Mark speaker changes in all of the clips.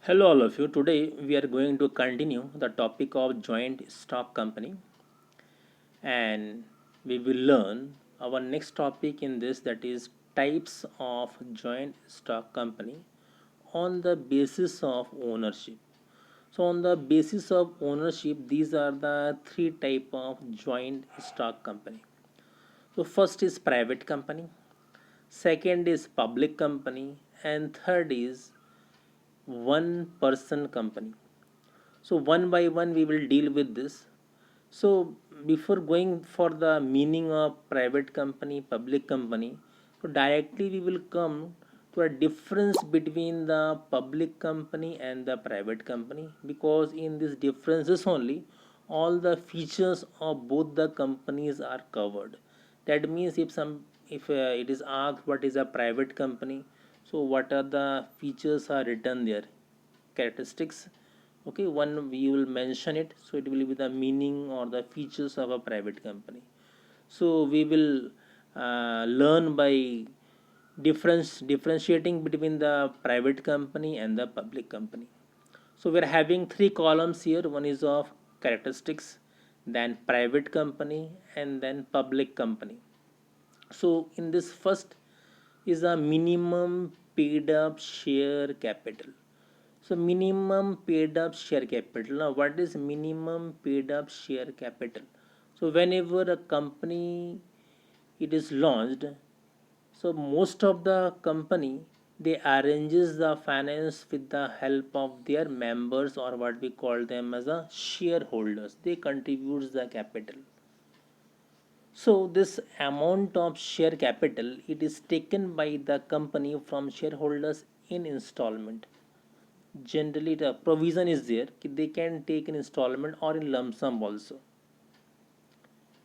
Speaker 1: Hello, all of you. Today we are going to continue the topic of joint stock company, and we will learn our next topic in this, that is types of joint stock company on the basis of ownership. So, on the basis of ownership, these are the three type of joint stock company. So, first is private company, second is public company, and third is one person company. So one by one we will deal with this. So before going for the meaning of private company, public company, so directly we will come to a difference between the public company and the private company, because in this differences only all the features of both the companies are covered. That means if it is asked what is a private company, so what are the features are written there, characteristics. Okay, one we will mention it, so it will be the meaning or the features of a private company. So we will learn by differentiating between the private company and the public company. So we're having three columns here. One is of characteristics, then private company, and then public company. So in this first is a minimum paid up share capital. So minimum paid up share capital. Now what is minimum paid up share capital? So whenever a company it is launched, so most of the company they arranges the finance with the help of their members, or what we call them as a shareholders. They contributes the capital. So this amount of share capital it is taken by the company from shareholders in installment. Generally the provision is there they can take in installment or in lump sum also.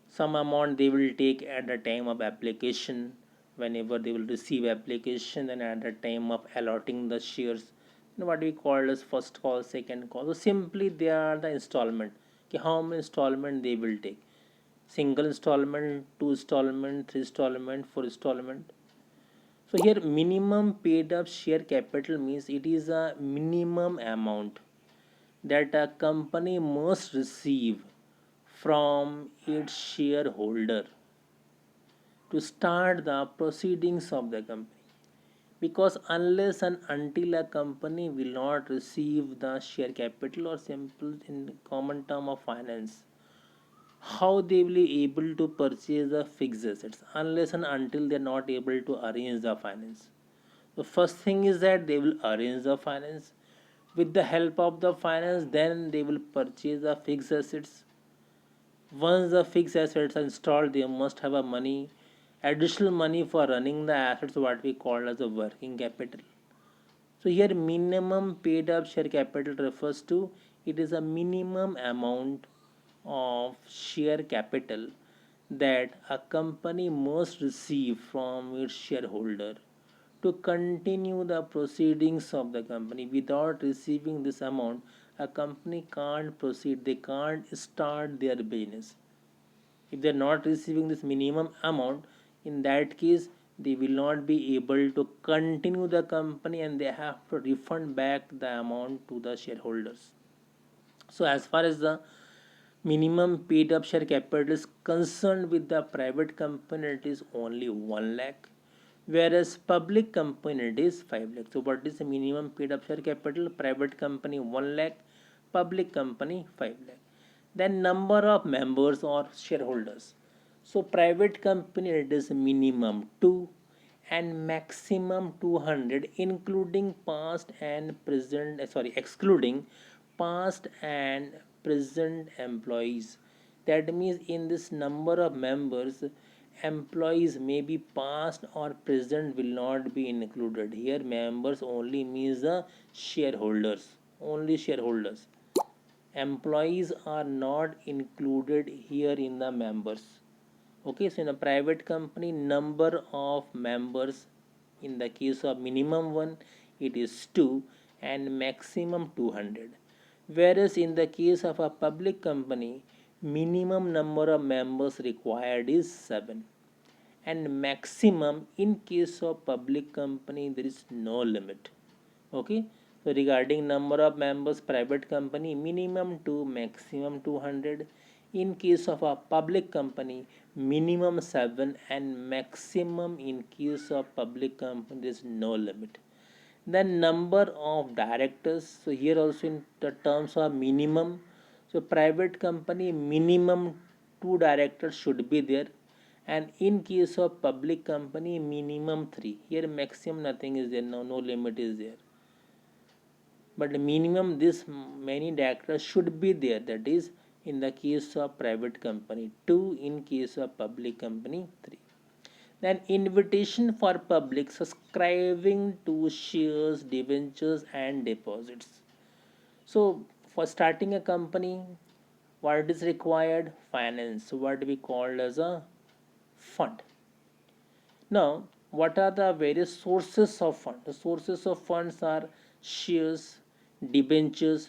Speaker 1: Some amount they will take at the time of application, whenever they will receive application, and at the time of allotting the shares, what we call as first call, second call. So simply they are the installment, how many installment they will take, single installment, two installment, three installment, four installment. So here minimum paid up share capital means it is a minimum amount that a company must receive from its shareholder to start the proceedings of the company. Because unless and until a company will not receive the share capital, or simple in common term of finance, how they will be able to purchase the fixed assets, unless and until they are not able to arrange the finance. The first thing is that they will arrange the finance. With the help of the finance, then they will purchase the fixed assets. Once the fixed assets are installed, they must have a money, additional money for running the assets, what we call as a working capital. So here minimum paid up share capital refers to it is a minimum amount of share capital that a company must receive from its shareholder to continue the proceedings of the company. Without receiving this amount, a company can't proceed, they can't start their business. If they are not receiving this minimum amount, in that case they will not be able to continue the company, and they have to refund back the amount to the shareholders. So as far as the minimum paid up share capital is concerned, with the private company it is only 1 lakh, whereas public company it is 5 lakh. So what is the minimum paid up share capital? Private company 1 lakh, public company 5 lakh. Then number of members or shareholders. So private company it is minimum 2 and maximum 200, including past and present, excluding past and present employees. That means in this number of members, employees may be past or present will not be included. Here members only means the shareholders, only shareholders. Employees are not included here in the members. Okay, so in a private company, number of members in the case of minimum one it is 2 and maximum 200, whereas in the case of a public company, minimum number of members required is 7, and maximum in case of public company there is no limit. Okay, So regarding number of members, private company minimum 2, maximum 200. In case of a public company, minimum 7, and maximum in case of public company there is no limit. Then number of directors, so here also in the terms of minimum, so private company minimum 2 directors should be there, and in case of public company minimum 3. Here maximum nothing is there, no limit is there, but minimum this many directors should be there, that is in the case of private company 2, in case of public company 3. Then invitation for public subscribing to shares, debentures and deposits. So for starting a company, what is required? Finance, what we call as a fund. Now what are the various sources of fund? The sources of funds are shares, debentures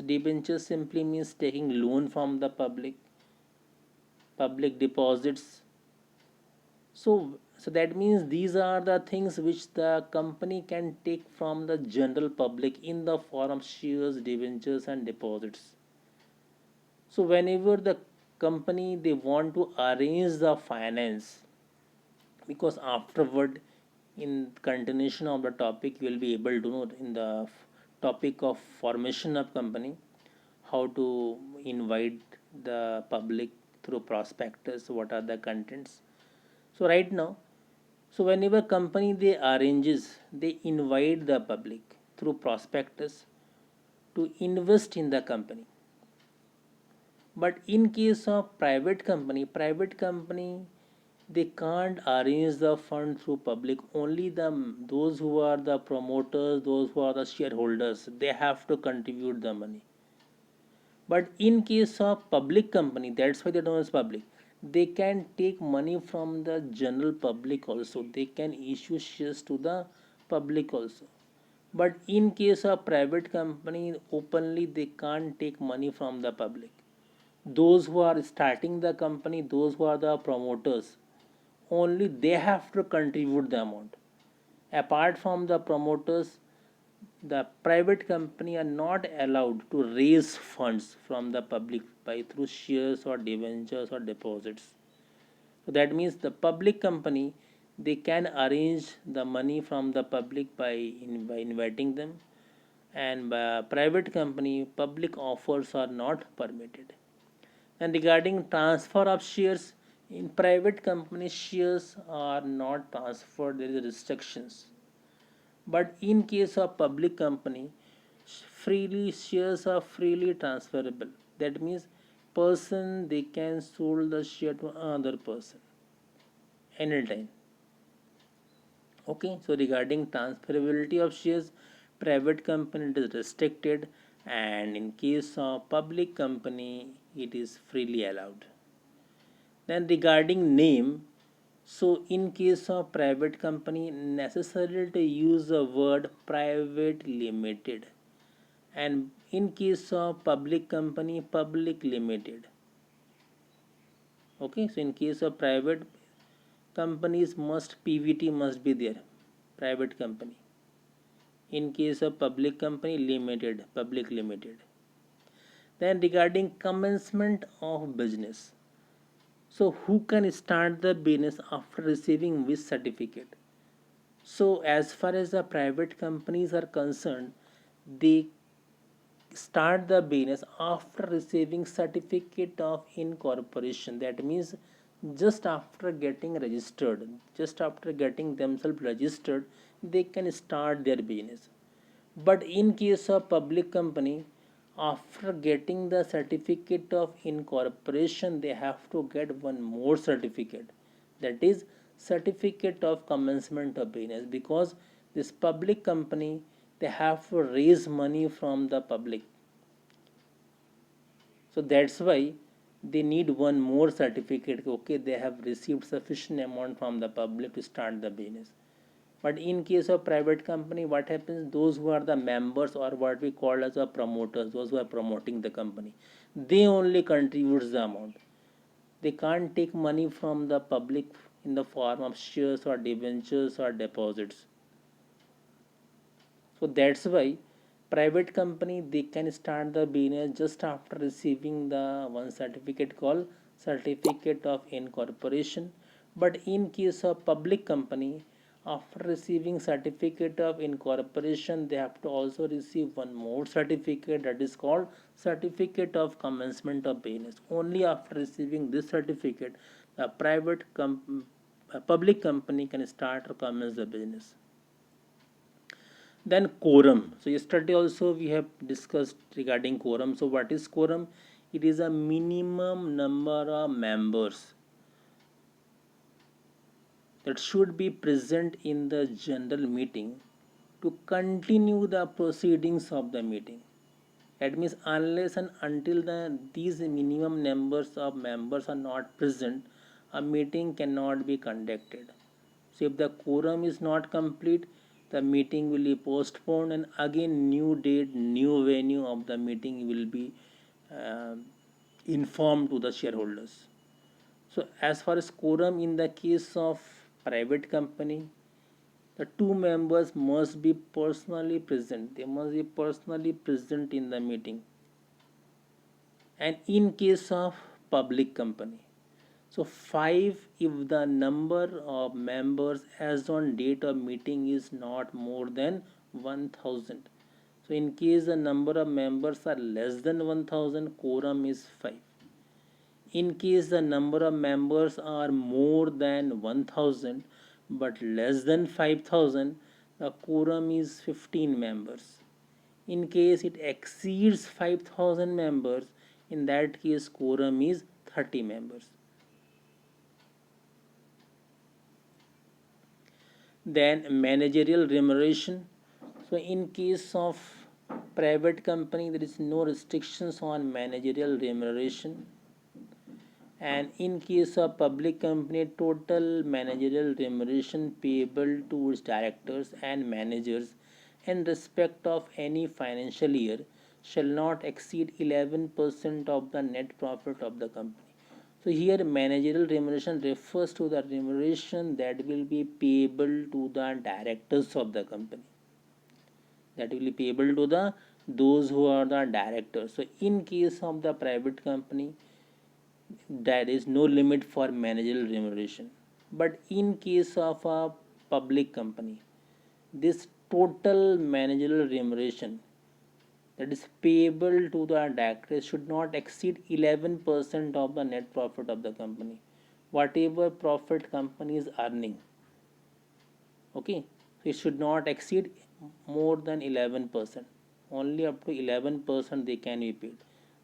Speaker 1: simply means taking loan from the public deposits. So that means these are the things which the company can take from the general public in the form of shares, debentures and deposits. So whenever the company they want to arrange the finance, because afterward in continuation of the topic you will be able to know in the topic of formation of company how to invite the public through prospectus, what are the contents. So right now, so whenever company they arranges, they invite the public through prospectus to invest in the company. But in case of private company they can't arrange the fund through public. Only those who are the promoters, those who are the shareholders, they have to contribute the money. But in case of public company, that's why they known as public, they can take money from the general public also, they can issue shares to the public also. But in case of private company, openly they can't take money from the public. Those who are starting the company, those who are the promoters, only they have to contribute the amount. Apart from the promoters, the private company are not allowed to raise funds from the public by through shares or debentures or deposits. So that means the public company they can arrange the money from the public by inviting them, and by private company public offers are not permitted. And regarding transfer of shares, in private company shares are not transferred, there is restrictions. But in case of public company, freely shares are freely transferable. That means person they can sold the share to another person anytime. Okay, so regarding transferability of shares, private company it is restricted, and in case of public company it is freely allowed. Then regarding name, so in case of private company necessary to use the word private limited, and in case of public company public limited. Okay, so in case of private companies must PVT must be there, private company. In case of public company limited, public limited. Then regarding commencement of business, so who can start the business after receiving which certificate? So as far as the private companies are concerned, they start the business after receiving certificate of incorporation. That means just after getting registered, just after getting themselves registered, they can start their business. But in case of public company, after getting the certificate of incorporation, they have to get one more certificate, that is certificate of commencement of business, because this public company they have to raise money from the public. So that's why they need one more certificate. Okay, they have received sufficient amount from the public to start the business. But in case of private company, what happens? Those who are the members, or what we call as a promoters, those who are promoting the company, they only contribute the amount. They can't take money from the public in the form of shares or debentures or deposits. So that's why Private company, they can start the business just after receiving the one certificate called certificate of incorporation. But in case of public company, after receiving certificate of incorporation, they have to also receive one more certificate, that is called certificate of commencement of business. Only after receiving this certificate, a a public company can start or commence the business. Then quorum. So yesterday also we have discussed regarding quorum. So what is quorum? It is a minimum number of members that should be present in the general meeting to continue the proceedings of the meeting. That means unless and until these minimum numbers of members are not present, a meeting cannot be conducted. So if the quorum is not complete, the meeting will be postponed, and again new date, new venue of the meeting will be uh, informed to the shareholders. So as far as quorum in the case of private company, the two members must be personally present. They must be personally present in the meeting. And in case of public company, so 5 if the number of members as on date of meeting is not more than 1000. So in case the number of members are less than 1000, quorum is 5. In case the number of members are more than 1000 but less than 5000, the quorum is 15 members. In case it exceeds 5000 members, in that case quorum is 30 members. Then managerial remuneration. So in case of private company, there is no restrictions on managerial remuneration. And in case of public company, total managerial remuneration payable to its directors and managers in respect of any financial year shall not exceed 11% of the net profit of the company. So here managerial remuneration refers to the remuneration that will be payable to the directors of the company. That will be payable to the those who are the directors. So in case of the private company, there is no limit for managerial remuneration. But in case of a public company, this total managerial remuneration that is payable to the directors should not exceed 11% of the net profit of the company, whatever profit company is earning. Okay, so it should not exceed more than 11%. Only up to 11% they can be paid.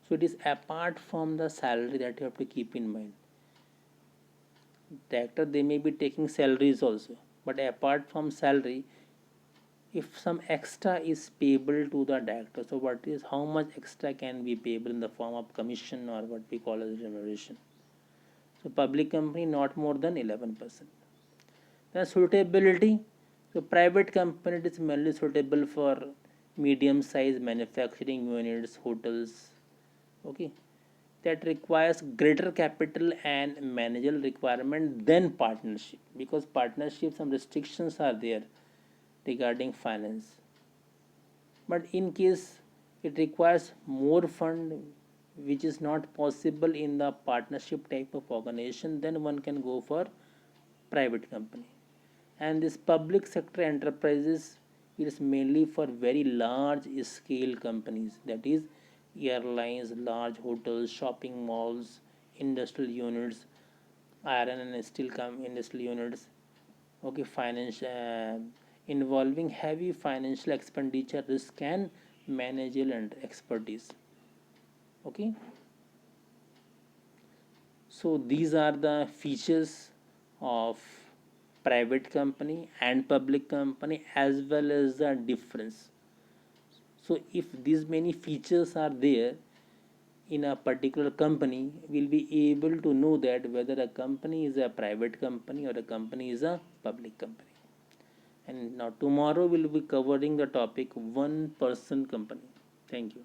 Speaker 1: So it is apart from the salary that you have to keep in mind. Director, they may be taking salaries also, but apart from salary, if some extra is payable to the director, so what is how much extra can be payable in the form of commission or what we call as remuneration? So public company not more than 11%. Then suitability. So private company, it is mainly suitable for medium size manufacturing units, hotels. Okay, that requires greater capital and managerial requirement than partnership, because partnership some restrictions are there regarding finance. But in case it requires more fund which is not possible in the partnership type of organization, then one can go for private company. And this public sector enterprises, it is mainly for very large scale companies, that is airlines, large hotels, shopping malls, industrial units, iron and steel industrial units. Okay, finance involving heavy financial expenditure, risk and managerial and expertise. Okay, so these are the features of private company and public company, as well as the difference. So if these many features are there in a particular company, we'll be able to know that whether a company is a private company or a company is a public company. And now tomorrow we'll be covering the topic one person company. Thank you.